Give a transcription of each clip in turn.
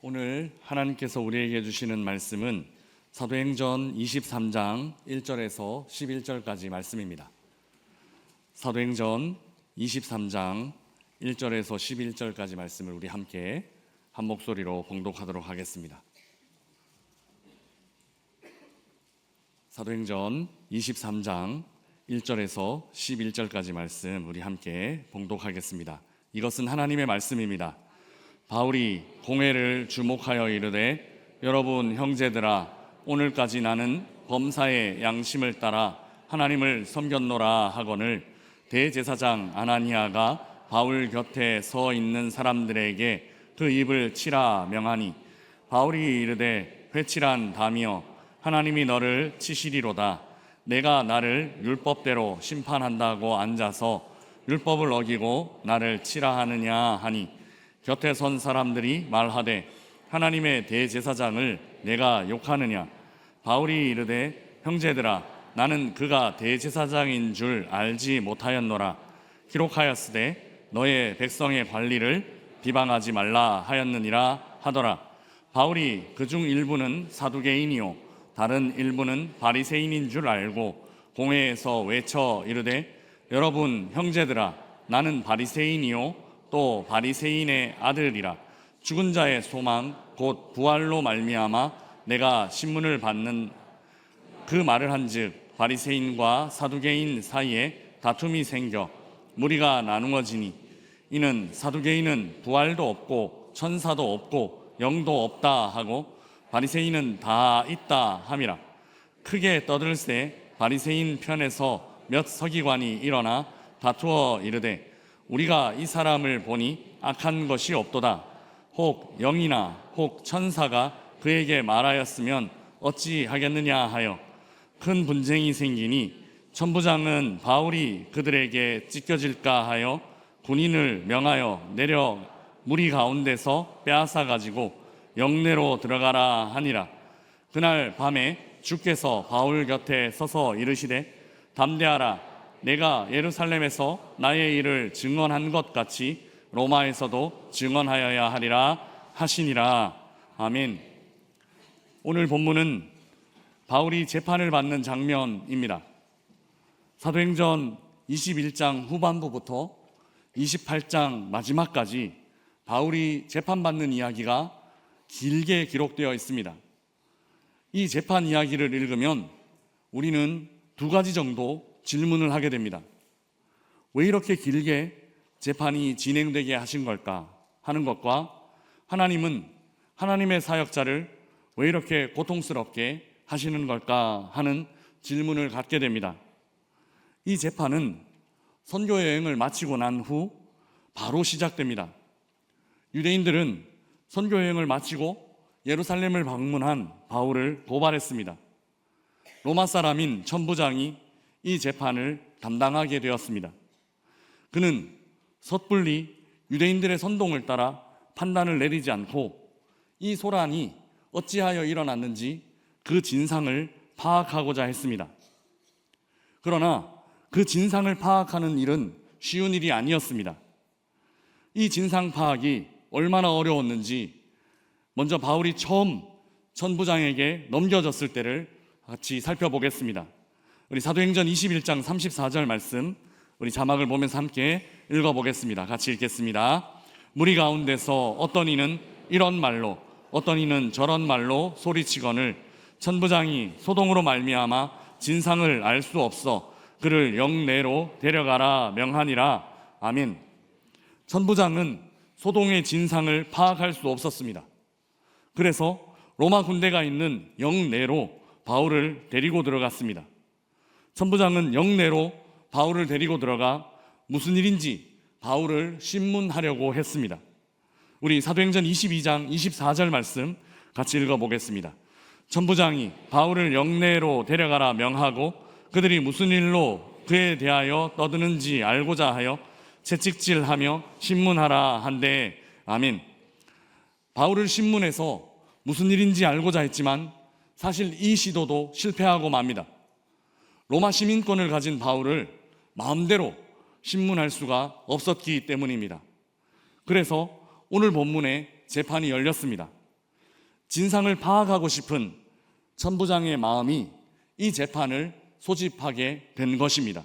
오늘 하나님께서 우리에게 주시는 말씀은 사도행전 23장 1절에서 11절까지 말씀입니다. 사도행전 23장 1절에서 11절까지 말씀을 우리 함께 한 목소리로 봉독하도록 하겠습니다. 사도행전 23장 1절에서 11절까지 말씀 우리 함께 봉독하겠습니다. 이것은 하나님의 말씀입니다. 바울이 공회를 주목하여 이르되, 여러분 형제들아, 오늘까지 나는 범사의 양심을 따라 하나님을 섬겼노라 하거늘, 대제사장 아나니아가 바울 곁에 서 있는 사람들에게 그 입을 치라 명하니, 바울이 이르되, 회칠한 담이여, 하나님이 너를 치시리로다. 내가 나를 율법대로 심판한다고 앉아서 율법을 어기고 나를 치라 하느냐 하니, 곁에 선 사람들이 말하되, 하나님의 대제사장을 내가 욕하느냐? 바울이 이르되, 형제들아, 나는 그가 대제사장인 줄 알지 못하였노라. 기록하였으되 너의 백성의 관리를 비방하지 말라 하였느니라 하더라. 바울이 그중 일부는 사두개인이요 다른 일부는 바리새인인 줄 알고 공회에서 외쳐 이르되, 여러분 형제들아, 나는 바리새인이요 또 바리새인의 아들이라. 죽은 자의 소망 곧 부활로 말미암아 내가 신문을 받는 그 말을 한즉, 바리새인과 사두개인 사이에 다툼이 생겨 무리가 나누어지니, 이는 사두개인은 부활도 없고 천사도 없고 영도 없다 하고 바리새인은 다 있다 함이라. 크게 떠들세 바리새인 편에서 몇 서기관이 일어나 다투어 이르되, 우리가 이 사람을 보니 악한 것이 없도다. 혹 영이나 혹 천사가 그에게 말하였으면 어찌 하겠느냐 하여 큰 분쟁이 생기니, 천부장은 바울이 그들에게 찢겨질까 하여 군인을 명하여 내려 무리 가운데서 빼앗아 가지고 영내로 들어가라 하니라. 그날 밤에 주께서 바울 곁에 서서 이르시되, 담대하라. 내가 예루살렘에서 나의 일을 증언한 것 같이 로마에서도 증언하여야 하리라 하시니라. 아멘. 오늘 본문은 바울이 재판을 받는 장면입니다. 사도행전 21장 후반부부터 28장 마지막까지 바울이 재판받는 이야기가 길게 기록되어 있습니다. 이 재판 이야기를 읽으면 우리는 두 가지 정도 질문을 하게 됩니다. 왜 이렇게 길게 재판이 진행되게 하신 걸까 하는 것과, 하나님은 하나님의 사역자를 왜 이렇게 고통스럽게 하시는 걸까 하는 질문을 갖게 됩니다. 이 재판은 선교 여행을 마치고 난 후 바로 시작됩니다. 유대인들은 선교 여행을 마치고 예루살렘을 방문한 바울을 고발했습니다. 로마 사람인 천부장이 이 재판을 담당하게 되었습니다. 그는 섣불리 유대인들의 선동을 따라 판단을 내리지 않고 이 소란이 어찌하여 일어났는지 그 진상을 파악하고자 했습니다. 그러나 그 진상을 파악하는 일은 쉬운 일이 아니었습니다. 이 진상 파악이 얼마나 어려웠는지 먼저 바울이 처음 천부장에게 넘겨졌을 때를 같이 살펴보겠습니다. 우리 사도행전 21장 34절 말씀, 우리 자막을 보면서 함께 읽어보겠습니다. 같이 읽겠습니다. 무리 가운데서 어떤 이는 이런 말로 어떤 이는 저런 말로 소리치거늘, 천부장이 소동으로 말미암아 진상을 알 수 없어 그를 영내로 데려가라 명하니라. 아멘. 천부장은 소동의 진상을 파악할 수 없었습니다. 그래서 로마 군대가 있는 영내로 바울을 데리고 들어갔습니다. 천부장은 영내로 바울을 데리고 들어가 무슨 일인지 바울을 신문하려고 했습니다. 우리 사도행전 22장 24절 말씀 같이 읽어보겠습니다. 천부장이 바울을 영내로 데려가라 명하고 그들이 무슨 일로 그에 대하여 떠드는지 알고자 하여 채찍질하며 신문하라 한데. 아멘. 바울을 신문해서 무슨 일인지 알고자 했지만 사실 이 시도도 실패하고 맙니다. 로마 시민권을 가진 바울을 마음대로 신문할 수가 없었기 때문입니다. 그래서 오늘 본문에 재판이 열렸습니다. 진상을 파악하고 싶은 천부장의 마음이 이 재판을 소집하게 된 것입니다.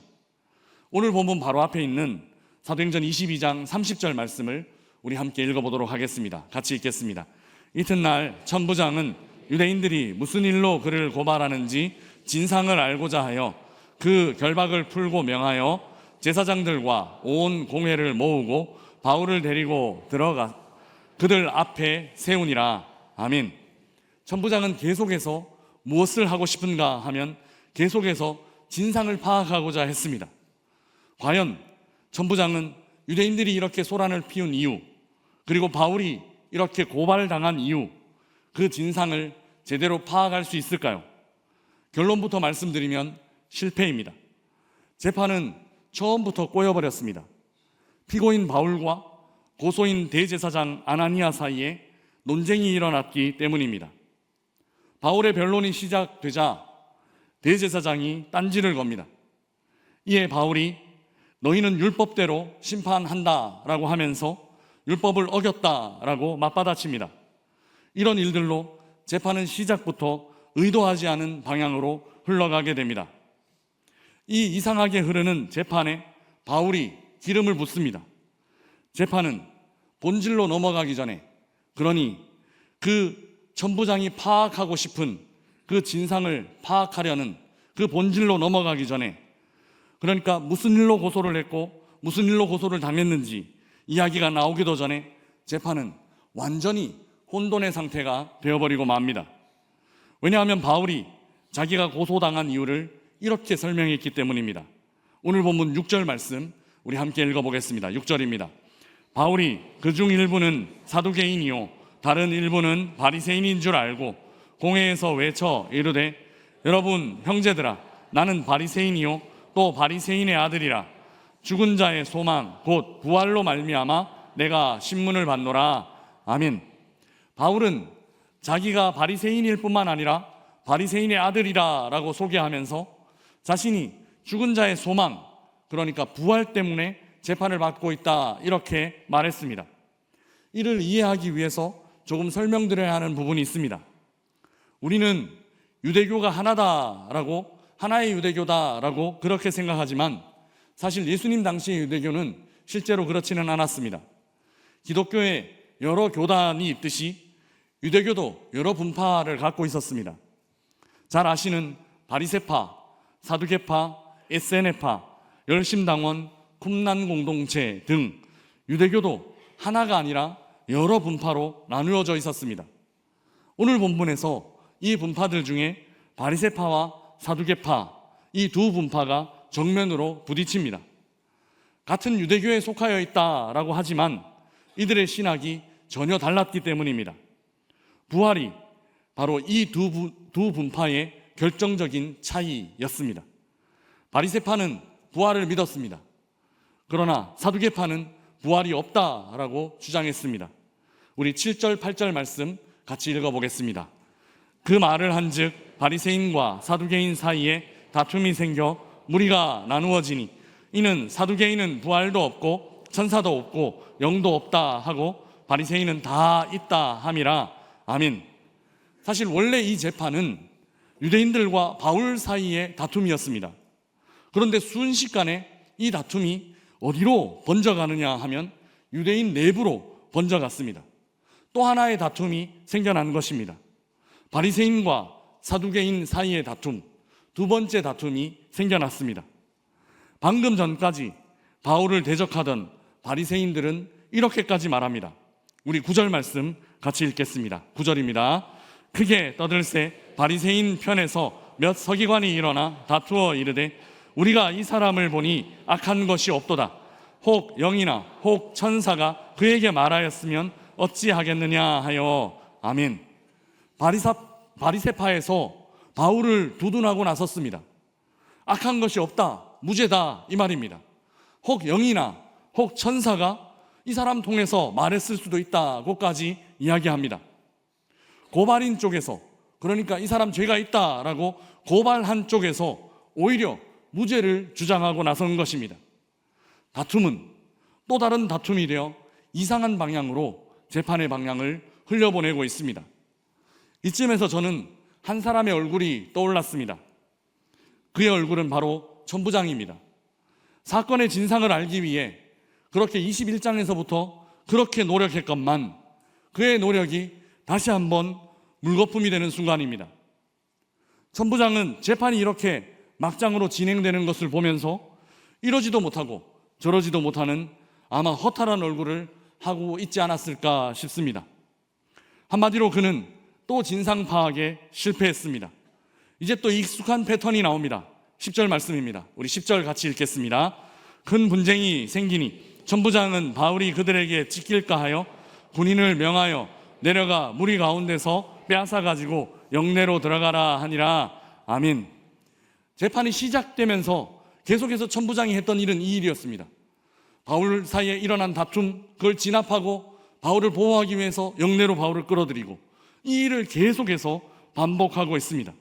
오늘 본문 바로 앞에 있는 사도행전 22장 30절 말씀을 우리 함께 읽어보도록 하겠습니다. 같이 읽겠습니다. 이튿날 천부장은 유대인들이 무슨 일로 그를 고발하는지 진상을 알고자 하여 그 결박을 풀고 명하여 제사장들과 온 공회를 모으고 바울을 데리고 들어가 그들 앞에 세우니라. 아멘. 천부장은 계속해서 무엇을 하고 싶은가 하면 계속해서 진상을 파악하고자 했습니다. 과연 천부장은 유대인들이 이렇게 소란을 피운 이유, 그리고 바울이 이렇게 고발당한 이유, 그 진상을 제대로 파악할 수 있을까요? 결론부터 말씀드리면 실패입니다. 재판은 처음부터 꼬여버렸습니다. 피고인 바울과 고소인 대제사장 아나니아 사이에 논쟁이 일어났기 때문입니다. 바울의 변론이 시작되자 대제사장이 딴지를 겁니다. 이에 바울이 너희는 율법대로 심판한다라고 하면서 율법을 어겼다라고 맞받아칩니다. 이런 일들로 재판은 시작부터 의도하지 않은 방향으로 흘러가게 됩니다. 이 이상하게 흐르는 재판에 바울이 기름을 붓습니다. 재판은 본질로 넘어가기 전에, 그러니 그 천부장이 파악하고 싶은 그 진상을 파악하려는 그 본질로 넘어가기 전에, 그러니까 무슨 일로 고소를 했고 무슨 일로 고소를 당했는지 이야기가 나오기도 전에 재판은 완전히 혼돈의 상태가 되어버리고 맙니다. 왜냐하면 바울이 자기가 고소당한 이유를 이렇게 설명했기 때문입니다. 오늘 본문 6절 말씀 우리 함께 읽어보겠습니다. 6절입니다. 바울이 그중 일부는 사두개인이요 다른 일부는 바리새인인 줄 알고 공회에서 외쳐 이르되 여러분 형제들아, 나는 바리새인이요 또 바리새인의 아들이라. 죽은 자의 소망 곧 부활로 말미암아 내가 신문을 받노라. 아멘. 바울은 자기가 바리새인일 뿐만 아니라 바리새인의 아들이라 라고 소개하면서 자신이 죽은 자의 소망, 그러니까 부활 때문에 재판을 받고 있다, 이렇게 말했습니다. 이를 이해하기 위해서 조금 설명드려야 하는 부분이 있습니다. 우리는 유대교가 하나다라고, 하나의 유대교다라고 그렇게 생각하지만 사실 예수님 당시의 유대교는 실제로 그렇지는 않았습니다. 기독교에 여러 교단이 있듯이 유대교도 여러 분파를 갖고 있었습니다. 잘 아시는 바리새파, 사두개파, 에세네파, 열심당원, 쿰난 공동체 등 유대교도 하나가 아니라 여러 분파로 나누어져 있었습니다. 오늘 본문에서 이 분파들 중에 바리새파와 사두개파, 이 두 분파가 정면으로 부딪힙니다. 같은 유대교에 속하여 있다라고 하지만 이들의 신학이 전혀 달랐기 때문입니다. 부활이 바로 이 두 분파의 결정적인 차이였습니다. 바리새파는 부활을 믿었습니다. 그러나 사두개파는 부활이 없다라고 주장했습니다. 우리 7절, 8절 말씀 같이 읽어보겠습니다. 그 말을 한즉 바리새인과 사두개인 사이에 다툼이 생겨 무리가 나누어지니 이는 사두개인은 부활도 없고 천사도 없고 영도 없다 하고 바리새인은 다 있다 함이라. 아멘. 사실 원래 이 재판은 유대인들과 바울 사이의 다툼이었습니다. 그런데 순식간에 이 다툼이 어디로 번져가느냐 하면 유대인 내부로 번져갔습니다. 또 하나의 다툼이 생겨난 것입니다. 바리새인과 사두개인 사이의 다툼, 두 번째 다툼이 생겨났습니다. 방금 전까지 바울을 대적하던 바리새인들은 이렇게까지 말합니다. 우리 9절 말씀 같이 읽겠습니다. 9절입니다. 크게 떠들새 바리새인 편에서 몇 서기관이 일어나 다투어 이르되 우리가 이 사람을 보니 악한 것이 없도다. 혹 영이나 혹 천사가 그에게 말하였으면 어찌하겠느냐 하여. 아멘. 바리새파에서 바울을 두둔하고 나섰습니다. 악한 것이 없다, 무죄다, 이 말입니다. 혹 영이나 혹 천사가 이 사람 통해서 말했을 수도 있다고까지 이야기합니다. 고발인 쪽에서, 그러니까 이 사람 죄가 있다라고 고발한 쪽에서 오히려 무죄를 주장하고 나선 것입니다. 다툼은 또 다른 다툼이 되어 이상한 방향으로 재판의 방향을 흘려보내고 있습니다. 이쯤에서 저는 한 사람의 얼굴이 떠올랐습니다. 그의 얼굴은 바로 천부장입니다. 사건의 진상을 알기 위해 그렇게 21장에서부터 그렇게 노력했건만 그의 노력이 다시 한번 물거품이 되는 순간입니다. 천부장은 재판이 이렇게 막장으로 진행되는 것을 보면서 이러지도 못하고 저러지도 못하는 아마 허탈한 얼굴을 하고 있지 않았을까 싶습니다. 한마디로 그는 또 진상 파악에 실패했습니다. 이제 또 익숙한 패턴이 나옵니다. 10절 말씀입니다. 우리 10절 같이 읽겠습니다. 큰 분쟁이 생기니 천부장은 바울이 그들에게 찢길까 하여 군인을 명하여 내려가 무리 가운데서 빼앗아 가지고 영내로 들어가라 하니라. 아멘. 재판이 시작되면서 계속해서 천부장이 했던 일은 이 일이었습니다. 바울 사이에 일어난 다툼, 그걸 진압하고 바울을 보호하기 위해서 영내로 바울을 끌어들이고 이 일을 계속해서 반복하고 있습니다.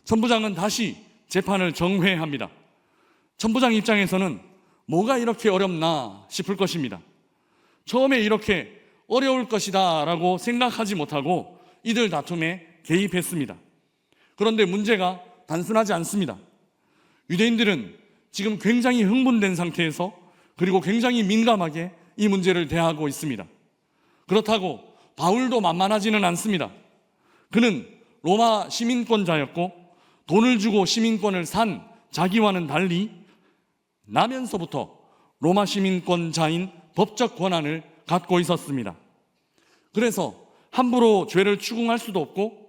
천부장은 다시 재판을 정회합니다. 천부장 입장에서는 뭐가 이렇게 어렵나 싶을 것입니다. 처음에 이렇게 어려울 것이다 라고 생각하지 못하고 이들 다툼에 개입했습니다. 그런데 문제가 단순하지 않습니다. 유대인들은 지금 굉장히 흥분된 상태에서 그리고 굉장히 민감하게 이 문제를 대하고 있습니다. 그렇다고 바울도 만만하지는 않습니다. 그는 로마 시민권자였고 돈을 주고 시민권을 산 자기와는 달리 나면서부터 로마 시민권자인 법적 권한을 갖고 있었습니다. 그래서 함부로 죄를 추궁할 수도 없고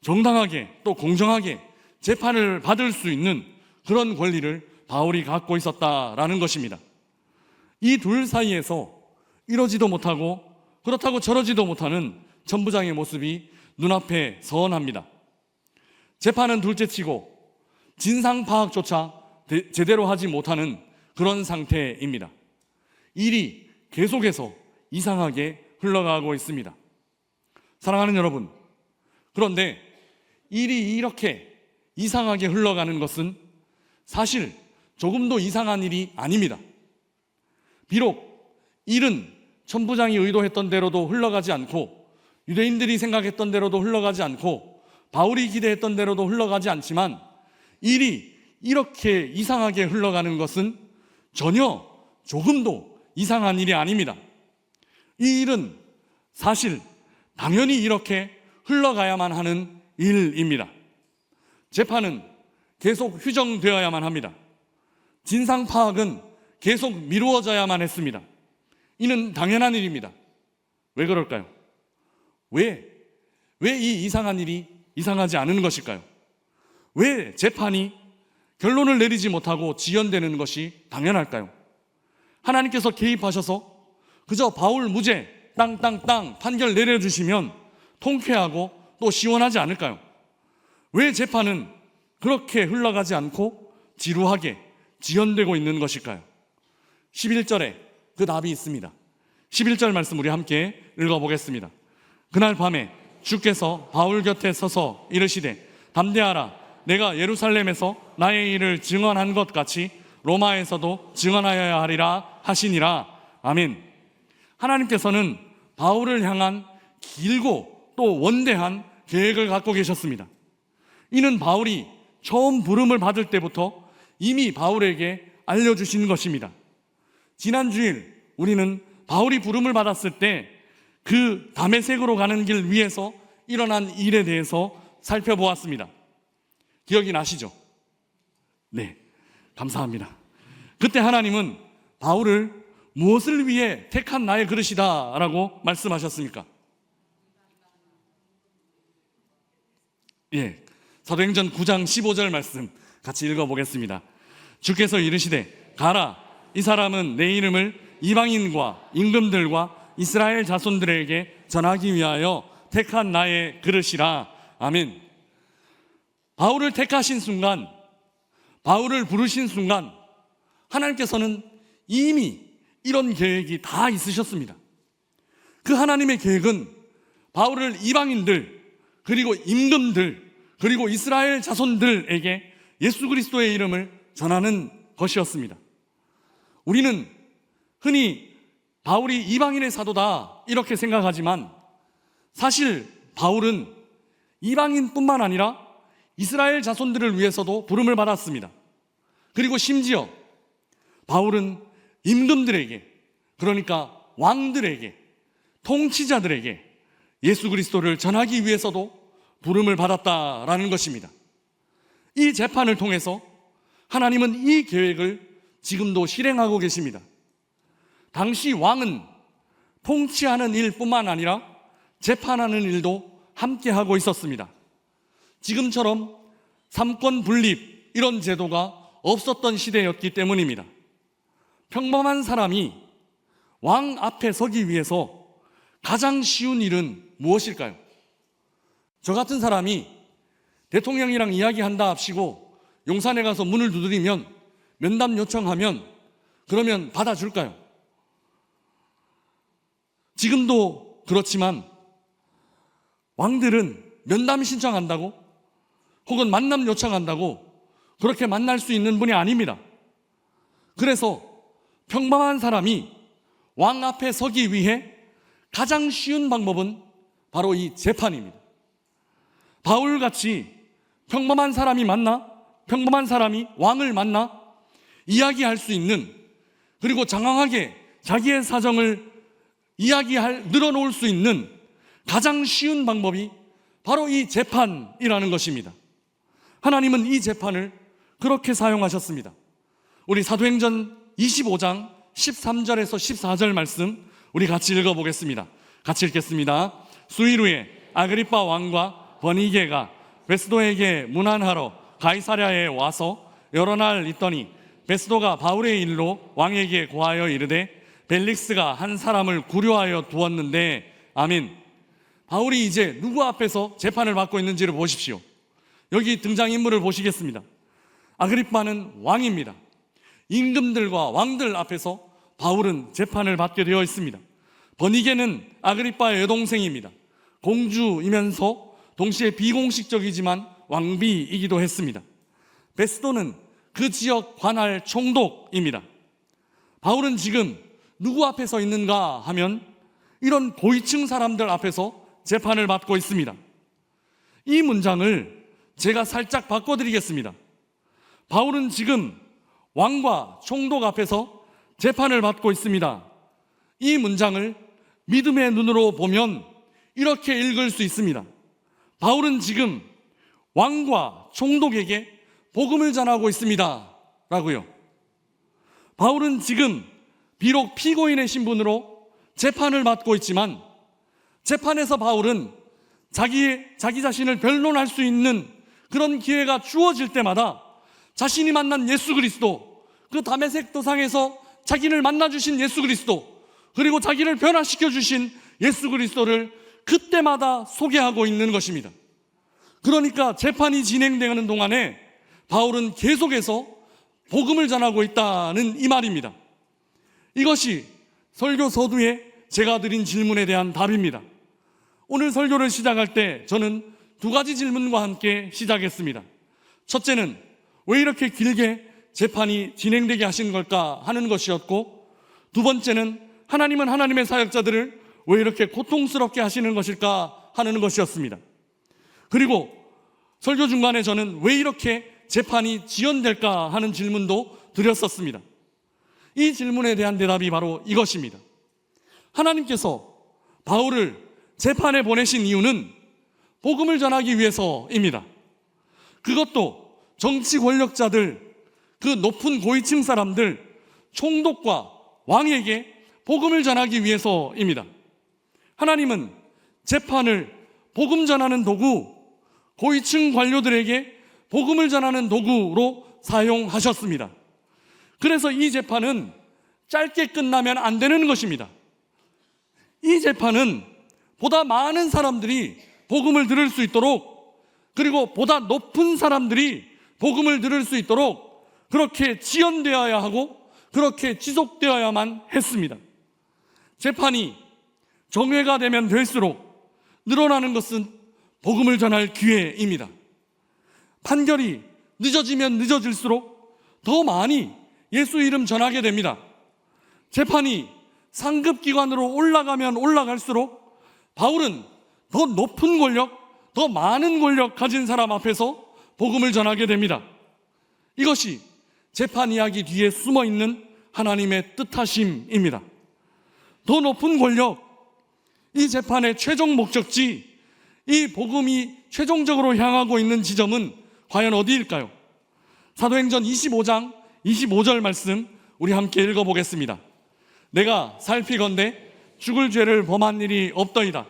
정당하게 또 공정하게 재판을 받을 수 있는 그런 권리를 바울이 갖고 있었다라는 것입니다. 이 둘 사이에서 이러지도 못하고 그렇다고 저러지도 못하는 천부장의 모습이 눈앞에 선합니다. 재판은 둘째치고 진상 파악조차 제대로 하지 못하는 그런 상태입니다. 일이 계속해서 이상하게 흘러가고 있습니다. 사랑하는 여러분, 그런데 일이 이렇게 이상하게 흘러가는 것은 사실 조금도 이상한 일이 아닙니다. 비록 일은 천부장이 의도했던 대로도 흘러가지 않고 유대인들이 생각했던 대로도 흘러가지 않고 바울이 기대했던 대로도 흘러가지 않지만 일이 이렇게 이상하게 흘러가는 것은 전혀 조금도 이상한 일이 아닙니다. 이 일은 사실 당연히 이렇게 흘러가야만 하는 일입니다. 재판은 계속 휴정되어야만 합니다. 진상 파악은 계속 미루어져야만 했습니다. 이는 당연한 일입니다. 왜 그럴까요? 왜 이 이상한 일이 이상하지 않은 것일까요? 왜 재판이 결론을 내리지 못하고 지연되는 것이 당연할까요? 하나님께서 개입하셔서 그저 바울 무죄 땅땅땅 판결 내려주시면 통쾌하고 또 시원하지 않을까요? 왜 재판은 그렇게 흘러가지 않고 지루하게 지연되고 있는 것일까요? 11절에 그 답이 있습니다. 11절 말씀 우리 함께 읽어보겠습니다. 그날 밤에 주께서 바울 곁에 서서 이르시되 담대하라, 내가 예루살렘에서 나의 일을 증언한 것 같이 로마에서도 증언하여야 하리라 하시니라. 아멘. 하나님께서는 바울을 향한 길고 또 원대한 계획을 갖고 계셨습니다. 이는 바울이 처음 부름을 받을 때부터 이미 바울에게 알려주신 것입니다. 지난 주일 우리는 바울이 부름을 받았을 때 그 다메섹으로 가는 길 위에서 일어난 일에 대해서 살펴보았습니다. 기억이 나시죠? 네, 감사합니다. 그때 하나님은 바울을 무엇을 위해 택한 나의 그릇이다 라고 말씀하셨습니까? 예, 사도행전 9장 15절 말씀 같이 읽어보겠습니다. 주께서 이르시되 가라, 이 사람은 내 이름을 이방인과 임금들과 이스라엘 자손들에게 전하기 위하여 택한 나의 그릇이라. 아멘. 바울을 택하신 순간, 바울을 부르신 순간 하나님께서는 이미 이런 계획이 다 있으셨습니다. 그 하나님의 계획은 바울을 이방인들 그리고 임금들 그리고 이스라엘 자손들에게 예수 그리스도의 이름을 전하는 것이었습니다. 우리는 흔히 바울이 이방인의 사도다 이렇게 생각하지만 사실 바울은 이방인뿐만 아니라 이스라엘 자손들을 위해서도 부름을 받았습니다. 그리고 심지어 바울은 임금들에게, 그러니까 왕들에게, 통치자들에게 예수 그리스도를 전하기 위해서도 부름을 받았다라는 것입니다. 이 재판을 통해서 하나님은 이 계획을 지금도 실행하고 계십니다. 당시 왕은 통치하는 일뿐만 아니라 재판하는 일도 함께 하고 있었습니다. 지금처럼 삼권 분립 이런 제도가 없었던 시대였기 때문입니다. 평범한 사람이 왕 앞에 서기 위해서 가장 쉬운 일은 무엇일까요? 저 같은 사람이 대통령이랑 이야기한다 합시고 용산에 가서 문을 두드리면, 면담 요청하면 그러면 받아줄까요? 지금도 그렇지만 왕들은 면담 신청한다고 혹은 만남 요청한다고 그렇게 만날 수 있는 분이 아닙니다. 그래서 평범한 사람이 왕 앞에 서기 위해 가장 쉬운 방법은 바로 이 재판입니다. 바울같이 평범한 사람이 왕을 만나 이야기할 수 있는, 그리고 장황하게 자기의 사정을 늘어놓을 수 있는 가장 쉬운 방법이 바로 이 재판이라는 것입니다. 하나님은 이 재판을 그렇게 사용하셨습니다. 우리 사도행전 25장 13절에서 14절 말씀 우리 같이 읽어보겠습니다. 같이 읽겠습니다. 수일 후에 아그리빠 왕과 버니게가 베스도에게 문안하러 가이사랴에 와서 여러 날 있더니 베스도가 바울의 일로 왕에게 고하여 이르되 벨릭스가 한 사람을 구려하여 두었는데, 아멘. 바울이 이제 누구 앞에서 재판을 받고 있는지를 보십시오. 여기 등장인물을 보시겠습니다. 아그리빠는 왕입니다. 임금들과 왕들 앞에서 바울은 재판을 받게 되어 있습니다. 버니게는 아그리빠의 여동생입니다. 공주이면서 동시에 비공식적이지만 왕비이기도 했습니다. 베스도는 그 지역 관할 총독입니다. 바울은 지금 누구 앞에 서 있는가 하면 이런 고위층 사람들 앞에서 재판을 받고 있습니다. 이 문장을 제가 살짝 바꿔드리겠습니다. 바울은 지금 왕과 총독 앞에서 재판을 받고 있습니다. 이 문장을 믿음의 눈으로 보면 이렇게 읽을 수 있습니다. 바울은 지금 왕과 총독에게 복음을 전하고 있습니다 라고요. 바울은 지금 비록 피고인의 신분으로 재판을 받고 있지만, 재판에서 바울은 자기 자신을 변론할 수 있는 그런 기회가 주어질 때마다 자신이 만난 예수 그리스도, 그 다메섹 도상에서 자기를 만나주신 예수 그리스도, 그리고 자기를 변화시켜 주신 예수 그리스도를 그때마다 소개하고 있는 것입니다. 그러니까 재판이 진행되는 동안에 바울은 계속해서 복음을 전하고 있다는 이 말입니다. 이것이 설교 서두에 제가 드린 질문에 대한 답입니다. 오늘 설교를 시작할 때 저는 두 가지 질문과 함께 시작했습니다. 첫째는 왜 이렇게 길게 재판이 진행되게 하신 걸까 하는 것이었고, 두 번째는 하나님은 하나님의 사역자들을 왜 이렇게 고통스럽게 하시는 것일까 하는 것이었습니다. 그리고 설교 중간에 저는 왜 이렇게 재판이 지연될까 하는 질문도 드렸었습니다. 이 질문에 대한 대답이 바로 이것입니다. 하나님께서 바울을 재판에 보내신 이유는 복음을 전하기 위해서입니다. 그것도 정치 권력자들, 그 높은 고위층 사람들, 총독과 왕에게 복음을 전하기 위해서입니다. 하나님은 재판을 복음 전하는 도구, 고위층 관료들에게 복음을 전하는 도구로 사용하셨습니다. 그래서 이 재판은 짧게 끝나면 안 되는 것입니다. 이 재판은 보다 많은 사람들이 복음을 들을 수 있도록, 그리고 보다 높은 사람들이 복음을 들을 수 있도록 그렇게 지연되어야 하고 그렇게 지속되어야만 했습니다. 재판이 정회가 되면 될수록 늘어나는 것은 복음을 전할 기회입니다. 판결이 늦어지면 늦어질수록 더 많이 예수 이름 전하게 됩니다. 재판이 상급기관으로 올라가면 올라갈수록 바울은 더 높은 권력, 더 더 많은 권력 가진 사람 앞에서 복음을 전하게 됩니다. 이것이 재판 이야기 뒤에 숨어 있는 하나님의 뜻하심입니다. 더 높은 권력, 이 재판의 최종 목적지, 이 복음이 최종적으로 향하고 있는 지점은 과연 어디일까요? 사도행전 25장 25절 말씀 우리 함께 읽어보겠습니다. 내가 살피건대 죽을 죄를 범한 일이 없더이다.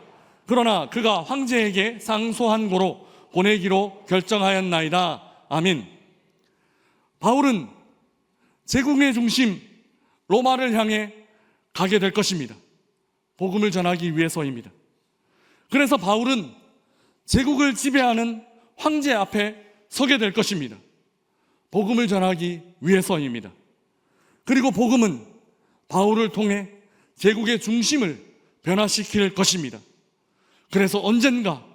그러나 그가 황제에게 상소한 고로 보내기로 결정하였나이다. 아멘. 바울은 제국의 중심 로마를 향해 가게 될 것입니다. 복음을 전하기 위해서입니다. 그래서 바울은 제국을 지배하는 황제 앞에 서게 될 것입니다. 복음을 전하기 위해서입니다. 그리고 복음은 바울을 통해 제국의 중심을 변화시킬 것입니다. 그래서 언젠가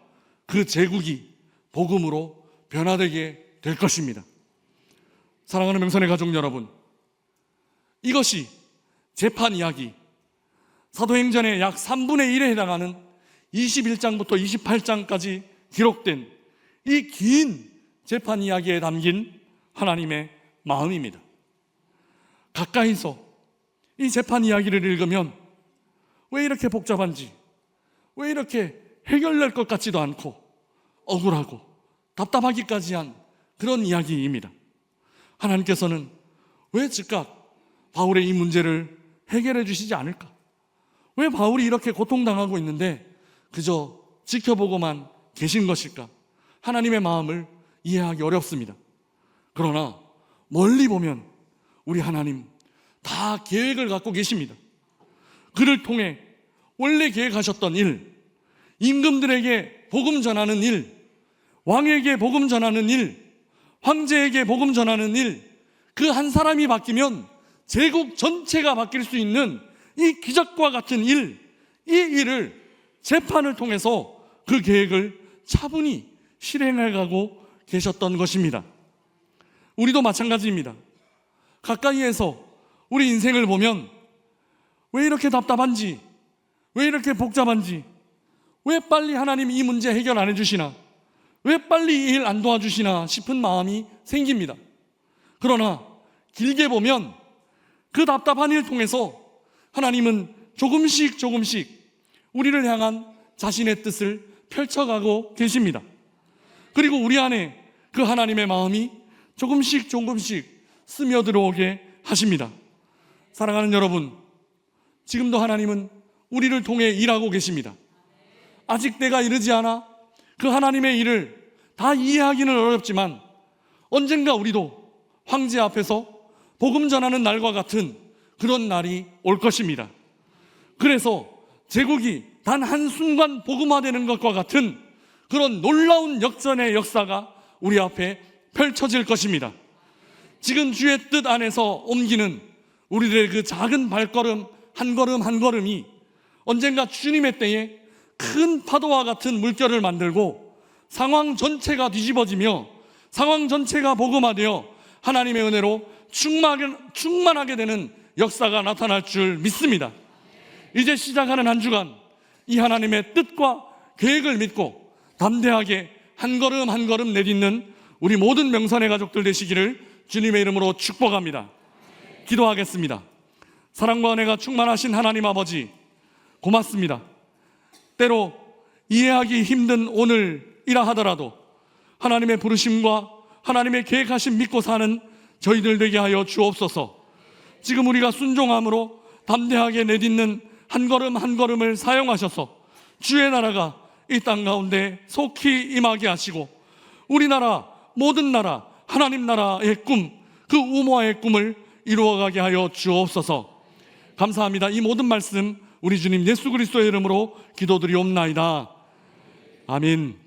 그 제국이 복음으로 변화되게 될 것입니다. 사랑하는 명선의 가족 여러분, 이것이 재판 이야기, 사도행전의 약 3분의 1에 해당하는 21장부터 28장까지 기록된 이 긴 재판 이야기에 담긴 하나님의 마음입니다. 가까이서 이 재판 이야기를 읽으면 왜 이렇게 복잡한지, 왜 이렇게 해결될 것 같지도 않고 억울하고 답답하기까지 한 그런 이야기입니다. 하나님께서는 왜 즉각 바울의 이 문제를 해결해 주시지 않을까? 왜 바울이 이렇게 고통당하고 있는데 그저 지켜보고만 계신 것일까? 하나님의 마음을 이해하기 어렵습니다. 그러나 멀리 보면 우리 하나님 다 계획을 갖고 계십니다. 그를 통해 원래 계획하셨던 일, 임금들에게 복음 전하는 일, 왕에게 복음 전하는 일, 황제에게 복음 전하는 일, 그 한 사람이 바뀌면 제국 전체가 바뀔 수 있는 이 기적과 같은 일, 이 일을 재판을 통해서 그 계획을 차분히 실행해 가고 계셨던 것입니다. 우리도 마찬가지입니다. 가까이에서 우리 인생을 보면 왜 이렇게 답답한지, 왜 이렇게 복잡한지, 왜 빨리 하나님 이 문제 해결 안 해주시나, 왜 빨리 이 일 안 도와주시나 싶은 마음이 생깁니다. 그러나 길게 보면 그 답답한 일 통해서 하나님은 조금씩 우리를 향한 자신의 뜻을 펼쳐가고 계십니다. 그리고 우리 안에 그 하나님의 마음이 조금씩 스며들어오게 하십니다. 사랑하는 여러분, 지금도 하나님은 우리를 통해 일하고 계십니다. 아직 때가 이르지 않아 그 하나님의 일을 다 이해하기는 어렵지만 언젠가 우리도 황제 앞에서 복음 전하는 날과 같은 그런 날이 올 것입니다. 그래서 제국이 단 한순간 복음화되는 것과 같은 그런 놀라운 역전의 역사가 우리 앞에 펼쳐질 것입니다. 지금 주의 뜻 안에서 옮기는 우리들의 그 작은 발걸음 한 걸음이 언젠가 주님의 때에 큰 파도와 같은 물결을 만들고 상황 전체가 뒤집어지며 상황 전체가 복음화되어 하나님의 은혜로 충만하게 되는 역사가 나타날 줄 믿습니다. 이제 시작하는 한 주간 이 하나님의 뜻과 계획을 믿고 담대하게 한 걸음 내딛는 우리 모든 명선의 가족들 되시기를 주님의 이름으로 축복합니다. 기도하겠습니다. 사랑과 은혜가 충만하신 하나님 아버지, 고맙습니다. 때로 이해하기 힘든 오늘이라 하더라도 하나님의 부르심과 하나님의 계획하심 믿고 사는 저희들 되게 하여 주옵소서. 지금 우리가 순종함으로 담대하게 내딛는 한 걸음을 사용하셔서 주의 나라가 이 땅 가운데 속히 임하게 하시고 우리나라 모든 나라 하나님 나라의 꿈, 그 우모의 꿈을 이루어가게 하여 주옵소서. 감사합니다. 이 모든 말씀 우리 주님 예수 그리스도의 이름으로 기도드리옵나이다. 아멘.